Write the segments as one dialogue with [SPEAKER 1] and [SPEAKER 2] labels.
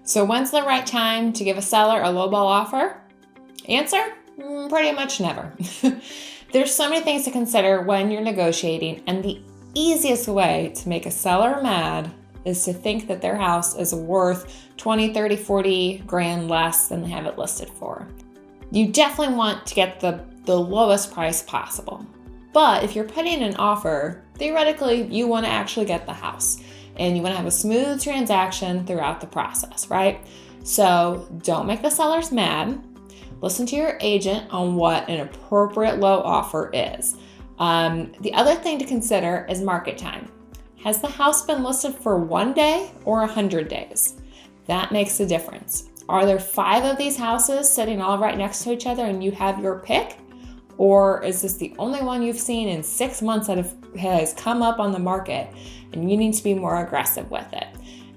[SPEAKER 1] So when's the right time to give a seller a lowball offer? Answer? Pretty much never. There's so many things to consider when you're negotiating, and the easiest way to make a seller mad is to think that their house is worth 20, 30, 40 grand less than they have it listed for. You definitely want to get the lowest price possible. But if you're putting an offer, theoretically, you want to actually get the house and you want to have a smooth transaction throughout the process, right? So don't make the sellers mad. Listen to your agent on what an appropriate low offer is. The other thing to consider is market time. Has the house been listed for 1 day or 100 days? That makes a difference. Are there 5 of these houses sitting all right next to each other and you have your pick? Or is this the only one you've seen in 6 months that has come up on the market and you need to be more aggressive with it?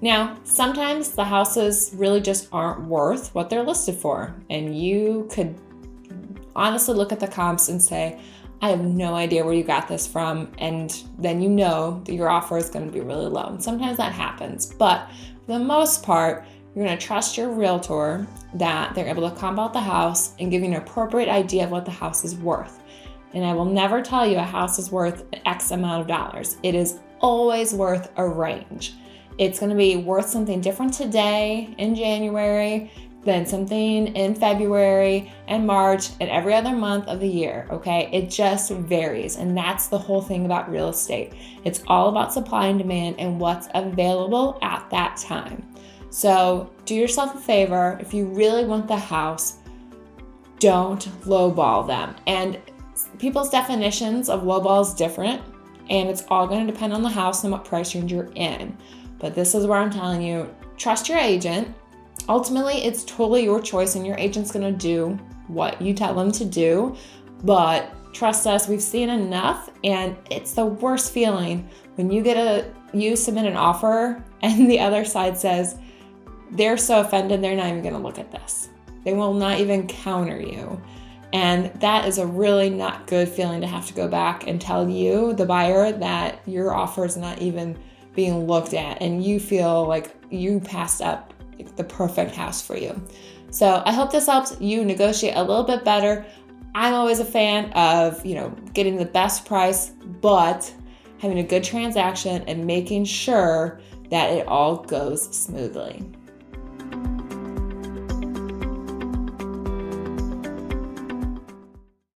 [SPEAKER 1] Now, sometimes the houses really just aren't worth what they're listed for. And you could honestly look at the comps and say, I have no idea where you got this from. And then you know that your offer is going to be really low. And sometimes that happens. But for the most part, you're going to trust your realtor that they're able to comp out the house and give you an appropriate idea of what the house is worth. And I will never tell you a house is worth X amount of dollars. It is always worth a range. It's going to be worth something different today in January than something in February and March and every other month of the year, okay? It just varies, and that's the whole thing about real estate. It's all about supply and demand and what's available at that time. So do yourself a favor. If you really want the house, don't lowball them. And people's definitions of lowball is different, and it's all going to depend on the house and what price range you're in. But this is where I'm telling you, trust your agent. Ultimately, it's totally your choice, and your agent's going to do what you tell them to do. But trust us, we've seen enough, and it's the worst feeling when you submit an offer and the other side says, they're so offended, they're not even going to look at this. They will not even counter you. And that is a really not good feeling to have to go back and tell you, the buyer, that your offer is not even being looked at and you feel like you passed up the perfect house for you. So I hope this helps you negotiate a little bit better. I'm always a fan of, getting the best price, but having a good transaction and making sure that it all goes smoothly.